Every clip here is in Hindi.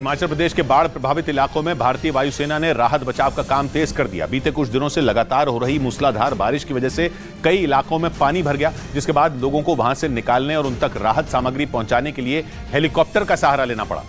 हिमाचल प्रदेश के बाढ़ प्रभावित इलाकों में भारतीय वायुसेना ने राहत बचाव का काम तेज कर दिया। बीते कुछ दिनों से लगातार हो रही मूसलाधार बारिश की वजह से कई इलाकों में पानी भर गया, जिसके बाद लोगों को वहां से निकालने और उन तक राहत सामग्री पहुंचाने के लिए हेलीकॉप्टर का सहारा लेना पड़ा,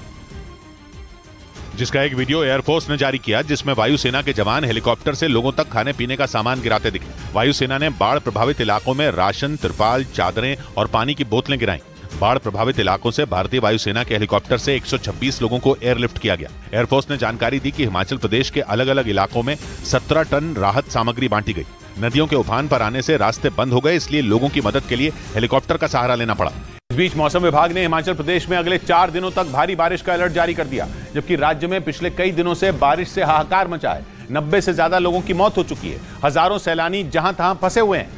जिसका एक वीडियो एयरफोर्स ने जारी किया, जिसमें वायुसेना के जवान हेलीकॉप्टर से लोगों तक खाने पीने का सामान गिराते दिखे। वायुसेना ने बाढ़ प्रभावित इलाकों में राशन, तिरपाल, चादरें और पानी की बोतलें गिराई। बाढ़ प्रभावित इलाकों से भारतीय वायुसेना के हेलीकॉप्टर से 126 लोगों को एयरलिफ्ट किया गया। एयरफोर्स ने जानकारी दी कि हिमाचल प्रदेश के अलग अलग इलाकों में 17 टन राहत सामग्री बांटी गई। नदियों के उफान पर आने से रास्ते बंद हो गए, इसलिए लोगों की मदद के लिए हेलीकॉप्टर का सहारा लेना पड़ा। इस बीच मौसम विभाग ने हिमाचल प्रदेश में अगले 4 दिनों तक भारी बारिश का अलर्ट जारी कर दिया, जबकि राज्य में पिछले कई दिनों से बारिश से हाहाकार मचा है। 90 से ज्यादा लोगों की मौत हो चुकी है। हजारों सैलानी जहां तहां फंसे हुए हैं,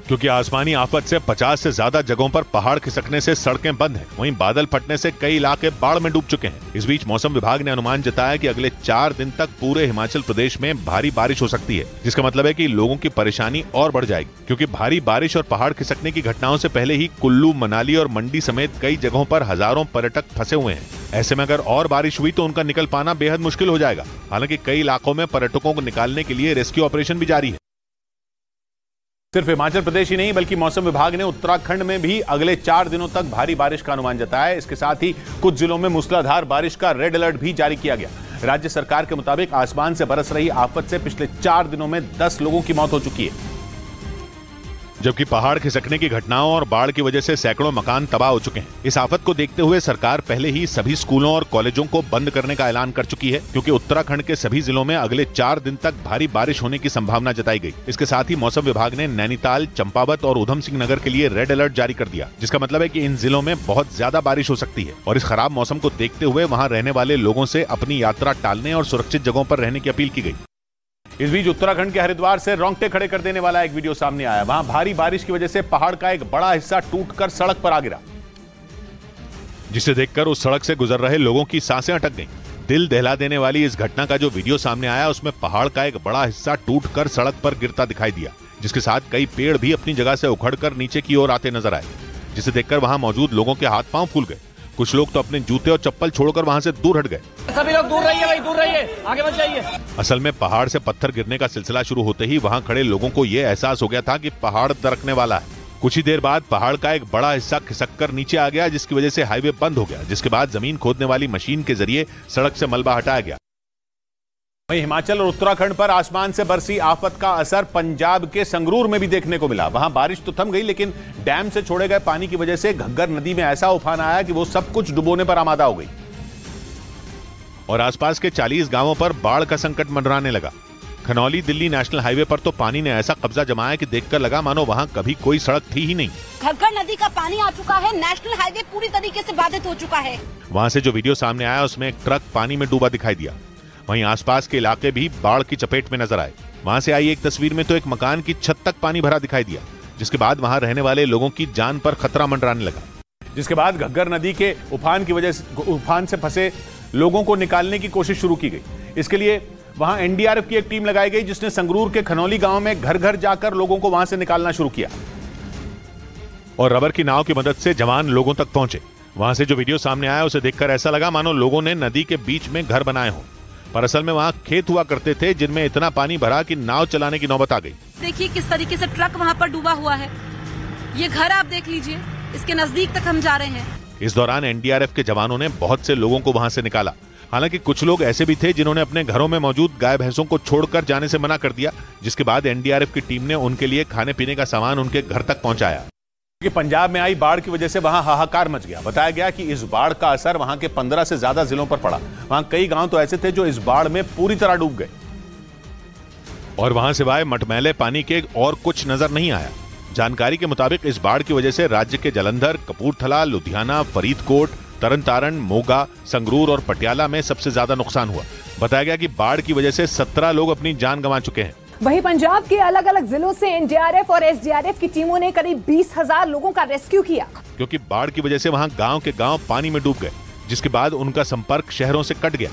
क्योंकि आसमानी आफत से 50 से ज्यादा जगहों पर पहाड़ खिसकने से सड़कें बंद हैं। वहीं बादल फटने से कई इलाके बाढ़ में डूब चुके हैं। इस बीच मौसम विभाग ने अनुमान जताया कि अगले 4 दिन तक पूरे हिमाचल प्रदेश में भारी बारिश हो सकती है, जिसका मतलब है कि लोगों की परेशानी और बढ़ जाएगी, क्योंकि भारी बारिश और पहाड़ खिसकने की घटनाओं से पहले ही कुल्लू, मनाली और मंडी समेत कई जगहों पर हजारों पर्यटक फंसे हुए हैं। ऐसे में अगर और बारिश हुई तो उनका निकल पाना बेहद मुश्किल हो जाएगा। हालांकि कई इलाकों में पर्यटकों को निकालने के लिए रेस्क्यू ऑपरेशन भी जारी है। सिर्फ हिमाचल प्रदेश ही नहीं, बल्कि मौसम विभाग ने उत्तराखंड में भी अगले 4 दिनों तक भारी बारिश का अनुमान जताया है। इसके साथ ही कुछ जिलों में मूसलाधार बारिश का रेड अलर्ट भी जारी किया गया। राज्य सरकार के मुताबिक आसमान से बरस रही आफत से पिछले 4 दिनों में 10 लोगों की मौत हो चुकी है, जबकि पहाड़ खिसकने की घटनाओं और बाढ़ की वजह से सैकड़ों मकान तबाह हो चुके हैं। इस आफत को देखते हुए सरकार पहले ही सभी स्कूलों और कॉलेजों को बंद करने का ऐलान कर चुकी है, क्योंकि उत्तराखंड के सभी जिलों में अगले 4 दिन तक भारी बारिश होने की संभावना जताई गई। इसके साथ ही मौसम विभाग ने नैनीताल, चंपावत और उधम सिंह नगर के लिए रेड अलर्ट जारी कर दिया, जिसका मतलब है कि इन जिलों में बहुत ज्यादा बारिश हो सकती है। और इस खराब मौसम को देखते हुए वहाँ रहने वाले लोगों से अपनी यात्रा टालने और सुरक्षित जगहों पर रहने की अपील की गई। इस बीच उत्तराखंड के हरिद्वार से रोंगटे खड़े कर देने वाला एक वीडियो सामने आया। वहां भारी बारिश की वजह से पहाड़ का एक बड़ा हिस्सा टूटकर सड़क पर आ गिरा, जिसे देखकर उस सड़क से गुजर रहे लोगों की सांसें अटक गईं। दिल दहला देने वाली इस घटना का जो वीडियो सामने आया, उसमें पहाड़ का एक बड़ा हिस्सा टूटकर सड़क पर गिरता दिखाई दिया, जिसके साथ कई पेड़ भी अपनी जगह से उखड़कर नीचे की ओर आते नजर आए, जिसे देखकर वहां मौजूद लोगों के हाथ पांव फूल गए। कुछ लोग तो अपने जूते और चप्पल छोड़कर वहां से दूर हट गए। सभी लोग दूर रहिए भाई, दूर रहिए, आगे मत जाइए। असल में पहाड़ से पत्थर गिरने का सिलसिला शुरू होते ही वहां खड़े लोगों को यह एहसास हो गया था कि पहाड़ दरकने वाला है। कुछ ही देर बाद पहाड़ का एक बड़ा हिस्सा खिसककर नीचे आ गया, जिसकी वजह से हाईवे बंद हो गया, जिसके बाद जमीन खोदने वाली मशीन के जरिए सड़क से मलबा हटाया गया। वहीं हिमाचल और उत्तराखंड पर आसमान से बरसी आफत का असर पंजाब के संगरूर में भी देखने को मिला। वहां बारिश तो थम गई, लेकिन डैम से छोड़े गए पानी की वजह से घग्गर नदी में ऐसा उफान आया कि वो सब कुछ डुबोने पर आमादा हो गई और आसपास के 40 गांवों पर बाढ़ का संकट मंडराने लगा। खनौली दिल्ली नेशनल हाईवे पर तो पानी ने ऐसा कब्जा जमाया कि देखकर लगा मानो वहां कभी कोई सड़क थी ही नहीं। घग्गर नदी का पानी आ चुका है, नेशनल हाईवे पूरी तरीके से बाधित हो चुका है। वहां से जो वीडियो सामने आया, उसमें एक ट्रक पानी में डूबा दिखाई दिया। वहीं आसपास के इलाके भी बाढ़ की चपेट में नजर आए। वहां से आई एक तस्वीर में तो एक मकान की छत तक पानी भरा दिखाई दिया, जिसके बाद वहां रहने वाले लोगों की जान पर खतरा मंडराने लगा। जिसके बाद घग्गर नदी के उफान से फंसे लोगों को निकालने की कोशिश शुरू की गई। इसके लिए वहां एनडीआरएफ की एक टीम लगाई गई, जिसने संगरूर के खनौली गांव में घर घर जाकर लोगों को वहां से निकालना शुरू किया और रबर की नाव की मदद से जवान लोगों तक पहुंचे। वहां से जो वीडियो सामने आया, उसे देखकर ऐसा लगा मानो लोगों ने नदी के बीच में घर बनाए हों, पर असल में वहाँ खेत हुआ करते थे, जिनमें इतना पानी भरा कि नाव चलाने की नौबत आ गई। देखिए किस तरीके से ट्रक वहाँ पर डूबा हुआ है। ये घर आप देख लीजिए, इसके नजदीक तक हम जा रहे हैं। इस दौरान एनडीआरएफ के जवानों ने बहुत से लोगों को वहां से निकाला। हालांकि कुछ लोग ऐसे भी थे जिन्होंने अपने घरों में मौजूद गाय भैंसों को छोड़कर जाने से मना कर दिया, जिसके बाद एनडीआरएफ की टीम ने उनके लिए खाने पीने का सामान उनके घर तक पहुंचाया। कि पंजाब में आई बाढ़ की वजह से वहां हाहाकार मच गया। बताया गया कि इस बाढ़ का असर वहां के 15 से ज्यादा जिलों पर पड़ा। वहां कई गांव तो ऐसे थे जो इस बाढ़ में पूरी तरह डूब गए और वहां सिवाय मटमैले पानी के और कुछ नजर नहीं आया। जानकारी के मुताबिक इस बाढ़ की वजह से राज्य के जालंधर, कपूरथला, लुधियाना, फरीदकोट, तरनतारन, मोगा, संगरूर और पटियाला में सबसे ज्यादा नुकसान हुआ। बताया गया कि बाढ़ की वजह से 17 लोग अपनी जान गंवा चुके हैं। वहीं पंजाब के अलग अलग जिलों से एनडीआरएफ और एसडीआरएफ की टीमों ने करीब 20,000 लोगों का रेस्क्यू किया, क्योंकि बाढ़ की वजह से वहां गांव के गांव पानी में डूब गए, जिसके बाद उनका संपर्क शहरों से कट गया।